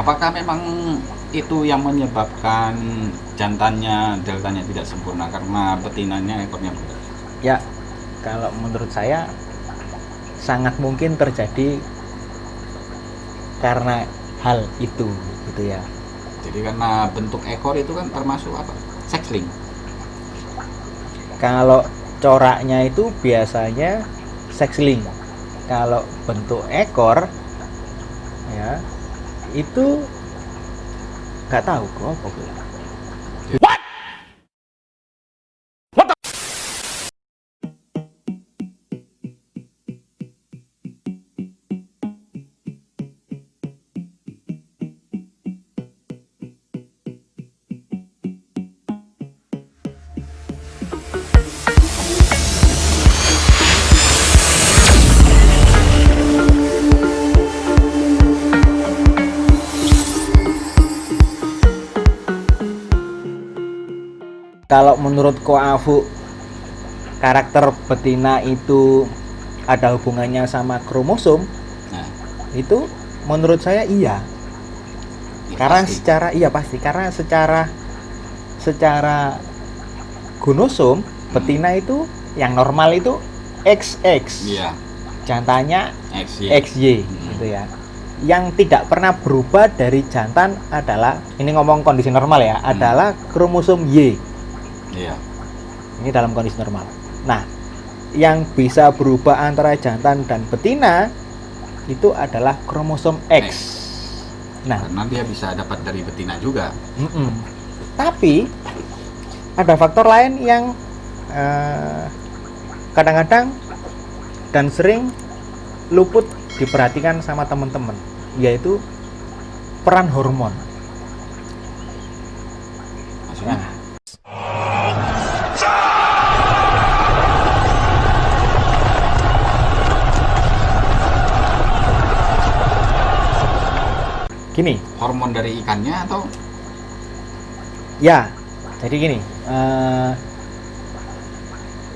Apakah memang itu yang menyebabkan jantannya deltanya tidak sempurna karena betinanya ekornya bulat? Ya, kalau menurut saya sangat mungkin terjadi karena hal itu gitu ya. Jadi karena bentuk ekor itu kan termasuk apa? Seksling. Kalau coraknya itu biasanya seksling. Kalau bentuk ekor ya itu nggak tahu kok apa. Kalau menurut Koafu karakter betina itu ada hubungannya sama kromosom, Nah, itu menurut saya iya. ya Karena pasti. pasti karena secara kromosom betina itu yang normal itu XX, Iya, jantannya XY. XY gitu ya. Yang tidak pernah berubah dari jantan adalah, ini ngomong kondisi normal ya, adalah kromosom Y. Iya. Ini dalam kondisi normal. Nah, yang bisa berubah antara jantan dan betina itu adalah kromosom X. Nah, Karena dia bisa dapat dari betina juga. tapi ada faktor lain yang kadang-kadang dan sering luput diperhatikan sama teman-teman, yaitu peran hormon. Maksudnya? Nah, gini, Hormon dari ikannya atau? ya, jadi gini,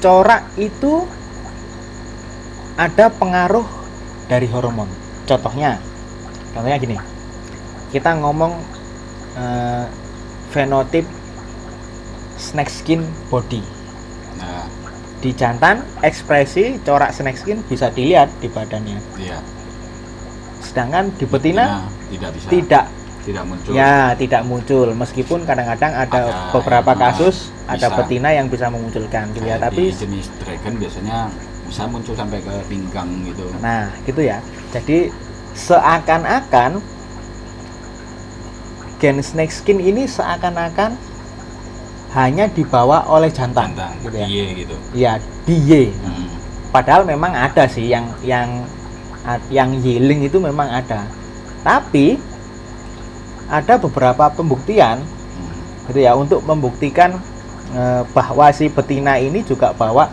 corak itu ada pengaruh dari hormon. Contohnya gini, kita ngomong fenotip snake skin body. Nah, Di jantan, ekspresi corak snake skin bisa dilihat di badannya. iya. Sedangkan di betina tidak bisa. Tidak muncul. Ya, tidak muncul. Meskipun kadang-kadang ada beberapa yang kasus ada bisa. betina yang bisa memunculkan gitu ya, Kayak tapi di jenis dragon biasanya bisa muncul sampai ke pinggang gitu. nah, gitu ya. Jadi seakan-akan gen snake skin ini seakan-akan hanya dibawa oleh jantan gitu ya. Iya gitu. Iya, di Y. Padahal memang ada sih yang yeling itu memang ada. Tapi ada beberapa pembuktian gitu ya untuk membuktikan bahwa si betina ini juga bawa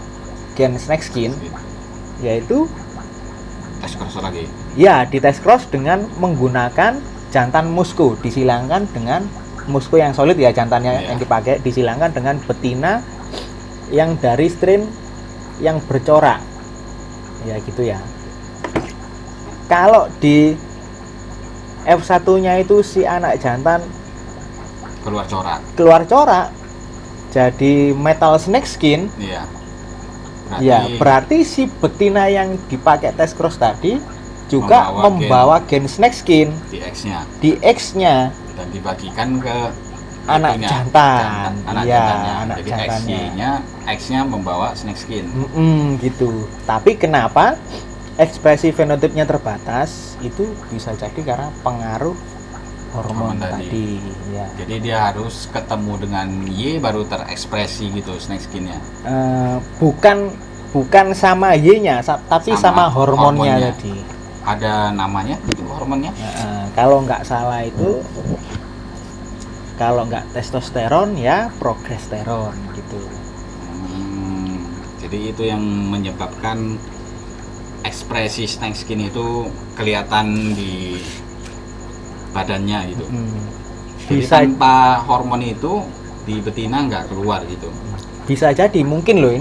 gen snake skin, yaitu Tes cross lagi. ya di tes cross dengan menggunakan jantan musko, disilangkan dengan musko yang solid ya, jantannya yang dipakai disilangkan dengan betina yang dari strain yang bercorak ya gitu ya. Kalau di F1-nya itu si anak jantan keluar corak jadi metal snake skin. Iya. Berarti si betina yang dipakai tes cross tadi juga membawa gen snake skin di X-nya dan dibagikan ke anak jantan. Anak jantannya. X-nya membawa snake skin. Gitu. Tapi kenapa ekspresi fenotipnya terbatas? Itu bisa jadi karena pengaruh hormon tadi. Ya. Jadi dia harus ketemu dengan Y baru terekspresi gitu snake skinnya. Bukan sama Y-nya, tapi sama hormonnya tadi. Ada namanya itu hormonnya? Kalau nggak salah itu, kalau nggak testosteron ya progesteron gitu. Jadi itu yang menyebabkan ekspresi snake skin itu kelihatan di badannya gitu. Jadi tanpa hormon itu di betina nggak keluar gitu. Bisa jadi, mungkin loh.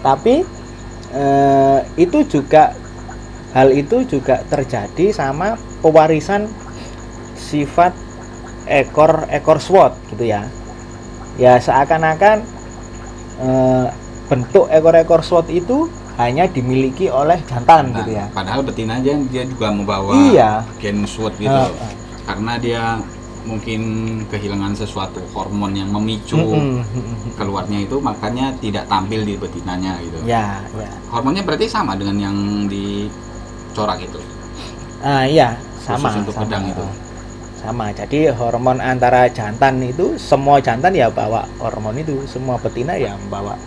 Tapi hal itu juga terjadi sama pewarisan sifat ekor SWOT gitu ya. Ya seakan-akan bentuk ekor SWOT itu hanya dimiliki oleh jantan Nah, gitu ya. padahal betina aja dia juga membawa Iya. gen SWOT gitu. Karena dia mungkin kehilangan sesuatu hormon yang memicu keluarnya itu, makanya tidak tampil di betinanya gitu. Ya, ya. Hormonnya berarti sama dengan yang dicorak itu. Iya, sama. Khusus untuk pedang itu. Sama. Jadi hormon antara jantan itu, semua jantan ya bawa hormon itu, semua betina ya membawa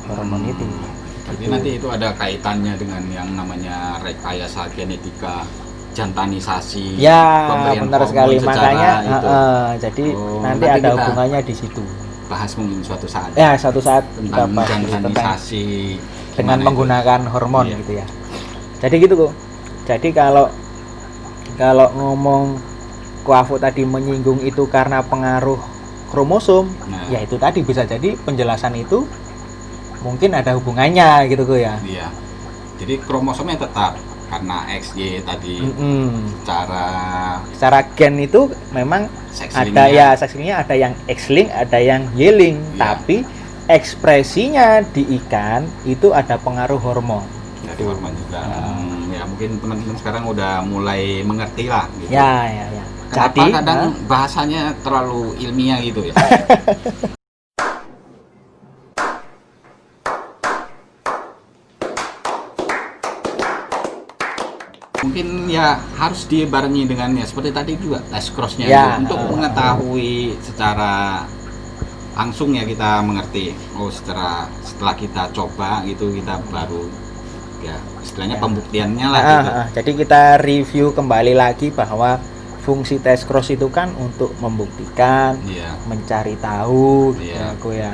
hormon itu. Jadi nanti itu ada kaitannya dengan yang namanya rekayasa genetika, jantanisasi, Ya, pemberian benar hormon sekali. secara Makanya itu. jadi nanti nanti ada kita hubungannya di situ. bahas mungkin suatu saat. Ya, suatu saat kita Tentang bahas tentang jantanisasi dengan gimana menggunakan hormon Iya. gitu ya. Jadi gitu kok. Jadi kalau ngomong Koafo tadi menyinggung itu karena pengaruh kromosom, Nah. ya itu tadi bisa jadi penjelasan itu mungkin ada hubungannya gitu kok ya. Iya. Jadi kromosomnya tetap karena XY tadi Secara gen itu memang ada ya sex-linknya, ada yang X-link, ada yang Y-link, Iya. tapi ekspresinya di ikan itu ada pengaruh hormon. dari hormon juga. Ya mungkin teman-teman sekarang udah mulai mengerti lah gitu. Ya. Kenapa Jadi kadang bahasanya terlalu ilmiah gitu ya? Mungkin ya harus dibarengi dengan ya seperti tadi juga tes crossnya Ya. gitu, untuk mengetahui secara langsung ya kita mengerti. Oh setelah kita coba gitu kita baru ya istilahnya pembuktiannya lah gitu. Jadi kita review kembali lagi bahwa fungsi tes cross itu kan untuk membuktikan, Iya. mencari tahu, Iya. gitu ya.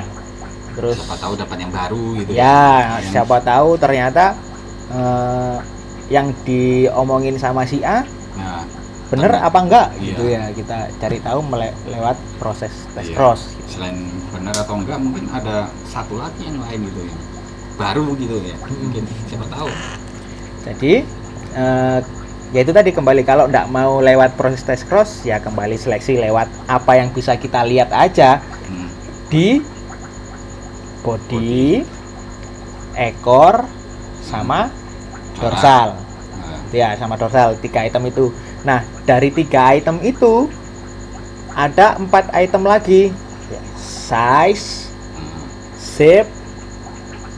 Terus Siapa tahu dapat yang baru gitu. ya, Yang- siapa tahu ternyata yang diomongin sama si A Nah, bener ternyata- apa enggak Iya. gitu ya. Kita cari tahu lewat proses tes Iya. cross. Selain benar atau enggak mungkin ada satu lagi yang lain gitu ya. Baru gitu ya. Mungkin siapa tahu. Jadi ya itu tadi kembali, kalau enggak mau lewat proses tes cross ya kembali seleksi lewat apa yang bisa kita lihat aja Hmm. di body, ekor, sama dorsal. Nah, Ya, sama dorsal, 3 item itu. Nah, dari 3 item itu ada 4 item lagi. Ya, size, hmm. shape,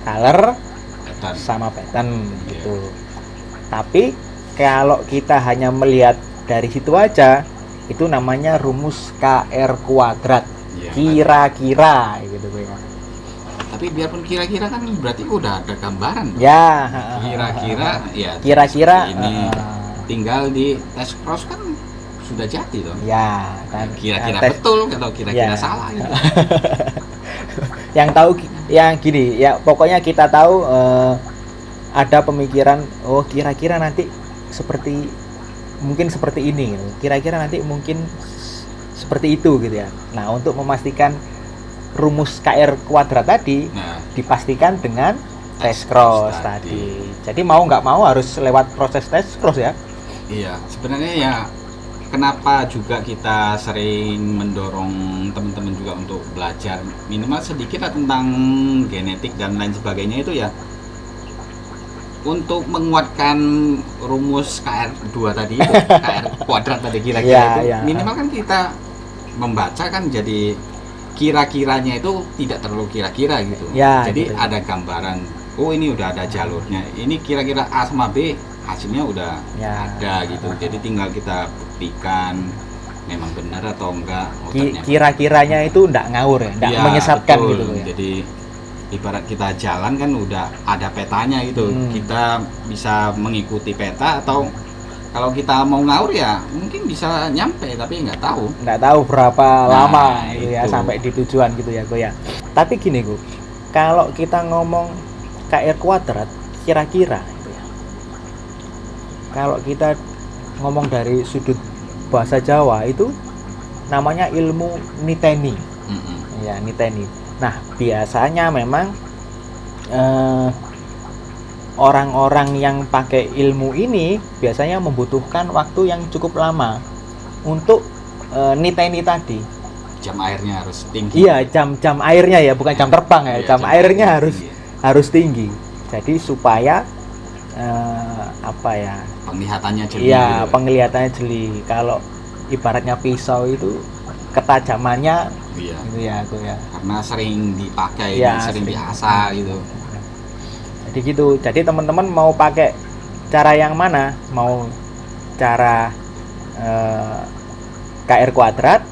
color, Dan sama pattern Iya. gitu. Tapi kalau kita hanya melihat dari situ aja, itu namanya rumus KR kuadrat. Iya, Kira-kira gitu ya. tapi biarpun kira-kira kan berarti udah ada gambaran. Ya, Kira-kira ya kira-kira seperti ini tinggal di tes cross kan sudah jadi dong. ya kan Kira-kira tes- betul atau kira-kira Ya. salah gitu. yang tahu yang gini ya, pokoknya kita tahu ada pemikiran oh kira-kira nanti mungkin seperti ini gitu. Kira-kira nanti mungkin seperti itu gitu ya. Nah, untuk memastikan rumus KR kuadrat tadi Nah, dipastikan dengan tes cross tadi. Jadi mau nggak mau harus lewat proses tes cross ya. iya, sebenarnya ya kenapa juga kita sering mendorong teman-teman juga untuk belajar minimal sedikit lah tentang genetik dan lain sebagainya itu ya untuk menguatkan rumus KR2 tadi itu, KR kuadrat tadi kira-kira Ya, itu ya. minimal kan kita membaca kan jadi kira-kiranya itu tidak terlalu kira-kira gitu. Ya, Jadi gitu. ada gambaran, oh ini udah ada jalurnya. Ini kira-kira A sama B hasilnya udah Ya. ada gitu. Jadi tinggal kita buktikan memang benar atau enggak. Oh, ternyata. Kira-kiranya itu enggak ngawur ya, enggak Iya, menyesatkan betul. gitu ya. Jadi ibarat kita jalan kan udah ada petanya gitu. Kita bisa mengikuti peta atau kalau kita mau ngawur ya mungkin bisa nyampe tapi nggak tahu. Nggak tahu berapa Nah, lama gitu ya itu. sampai di tujuan gitu ya Go ya. Tapi gini Go, kalau kita ngomong KR kuadrat kira-kira gitu ya. Kalau kita ngomong dari sudut bahasa Jawa itu namanya ilmu niteni. Mm-mm. Ya, niteni. Nah, biasanya memang orang-orang yang pakai ilmu ini biasanya membutuhkan waktu yang cukup lama untuk niteni tadi. Jam airnya harus tinggi. Iya, jam airnya ya, bukan jam terbang ya. Iya, Jam airnya tinggi. harus tinggi. Jadi supaya apa ya? Penglihatannya jeli. Iya, gitu. penglihatannya jeli. Kalau ibaratnya pisau itu ketajamannya Iya. gitu ya, aku ya. Karena sering dipakai, Iya, sering sering. diasah gitu. Jadi gitu. Jadi teman-teman mau pakai cara yang mana? Mau cara KR kuadrat,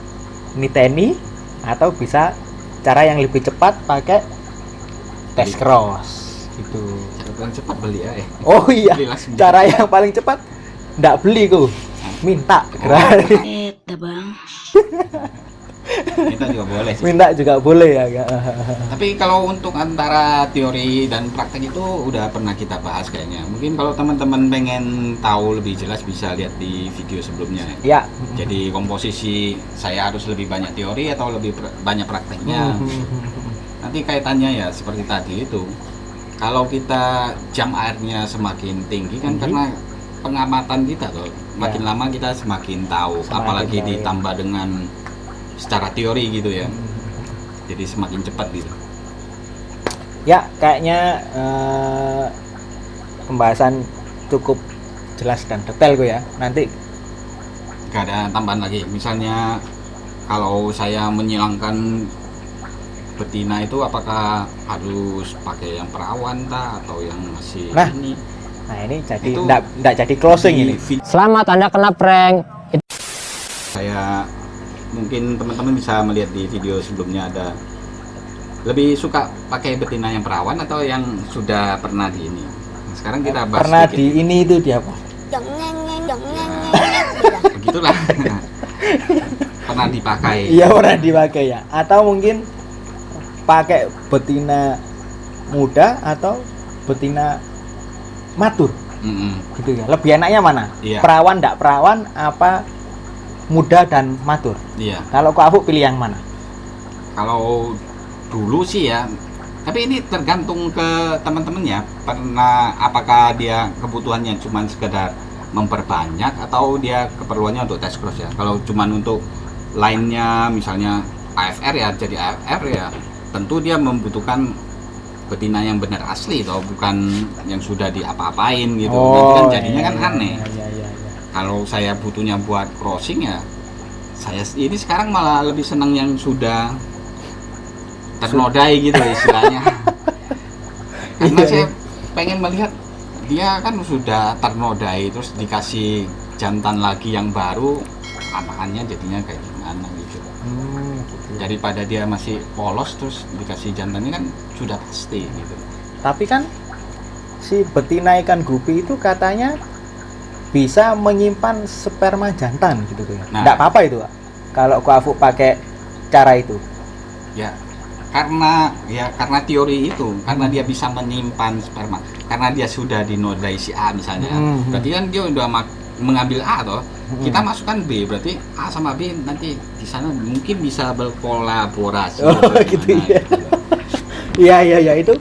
niteni, atau bisa cara yang lebih cepat pakai test cross gitu. Cara paling cepat beli ya. Oh iya, Beli langsung. cara yang paling cepat nggak beli ku, minta gratis. Eta bang. Kita juga boleh sih. Minta juga boleh ya. Kak. Tapi kalau untuk antara teori dan praktek itu udah pernah kita bahas kayaknya. Mungkin kalau teman-teman pengen tahu lebih jelas bisa lihat di video sebelumnya. Ya. Jadi komposisi saya harus lebih banyak teori atau lebih banyak prakteknya. Nanti kaitannya ya seperti tadi itu. Kalau kita jam airnya semakin tinggi kan karena pengamatan kita tuh. Makin lama kita semakin tahu. Semakin Apalagi tahu, ya. ditambah dengan secara teori gitu ya. Jadi semakin cepat gitu. Ya, kayaknya pembahasan cukup jelas dan detail gue ya. Nanti Gak ada tambahan lagi. Misalnya kalau saya menyilangkan betina itu apakah harus pakai yang perawan atau yang masih Nah, ini? nah ini jadi Itu enggak jadi closing Di ini. Selamat Anda kena prank. Saya mungkin teman-teman bisa melihat di video sebelumnya ada lebih suka pakai betina yang perawan atau yang sudah pernah di ini. Sekarang kita bahas Pernah sedikit. di ini itu dia apa? Begitulah. Pernah dipakai. Iya, pernah dipakai ya. Atau mungkin pakai betina muda atau betina matur Mm-mm. gitu ya. Lebih enaknya mana? Iya. Perawan enggak perawan apa muda dan matur? Iya. Kalau Ko Afuk pilih yang mana? Kalau dulu sih ya, tapi ini tergantung ke teman-temannya. Pernah apakah dia kebutuhannya cuma sekedar memperbanyak atau dia keperluannya untuk test cross ya. Kalau cuma untuk lainnya misalnya AFR ya, jadi AFR ya tentu dia membutuhkan betina yang benar asli atau bukan yang sudah diapa-apain gitu. Nanti kan jadinya kan aneh. Iya. Kalau saya butuhnya buat crossing ya, saya ini sekarang malah lebih senang yang sudah ternodai gitu istilahnya. Karena Iya, saya iya. pengen melihat dia kan sudah ternodai terus dikasih jantan lagi yang baru, anakannya jadinya kayak gimana gitu. Gitu ya. Daripada dia masih polos terus dikasih jantannya kan sudah pasti gitu. Tapi kan si betina ikan gupi itu katanya bisa menyimpan sperma jantan gitu tuh ya. Nah. Nggak apa-apa itu, Pak, kalau Ko Afuk pakai cara itu. Ya karena teori itu, karena dia bisa menyimpan sperma, karena dia sudah dinodai si A misalnya, berarti kan dia udah mengambil A toh, kita masukkan B, berarti A sama B nanti di sana mungkin bisa berkolaborasi. Oh, gitu ya. Gitu. Iya itu.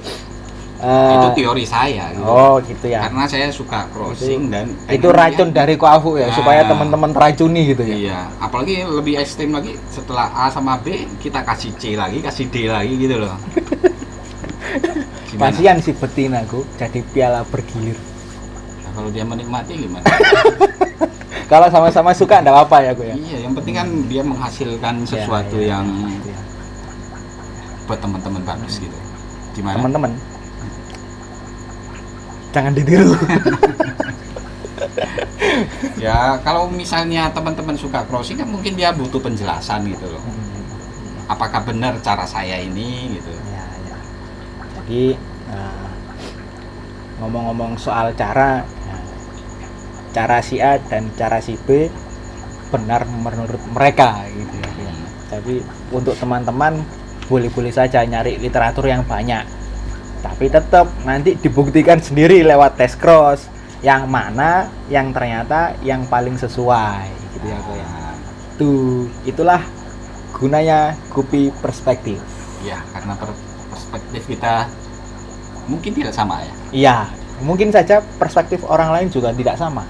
Itu teori saya gitu. Oh gitu ya. Karena saya suka crossing dan Itu racun dari Ko Afuk ya, Nah. supaya teman-teman teracuni gitu ya. Iya, apalagi lebih ekstrim lagi setelah A sama B kita kasih C lagi, kasih D lagi gitu loh. Gimana? Kasihan si betina ku jadi piala bergilir. Nah, kalau dia menikmati gimana? Kalau sama-sama suka enggak apa-apa ya, Ku ya. Iya, yang penting kan dia menghasilkan sesuatu Ya. yang buat teman-teman bagus gitu. Gimana? Teman-teman, jangan ditiru. Ya, kalau misalnya teman-teman suka crossing kan mungkin dia butuh penjelasan gitu loh. Apakah benar cara saya ini gitu. Ya. Jadi ngomong-ngomong soal cara, cara si A dan cara si B benar menurut mereka gitu ya. Tapi untuk teman-teman boleh-boleh saja nyari literatur yang banyak. Tapi tetap nanti dibuktikan sendiri lewat tes cross yang mana yang ternyata yang paling sesuai gitu ya, Ko ya. Itulah gunanya Gupi Perspektif. Ya, karena perspektif kita mungkin tidak sama ya. Iya, mungkin saja perspektif orang lain juga tidak sama.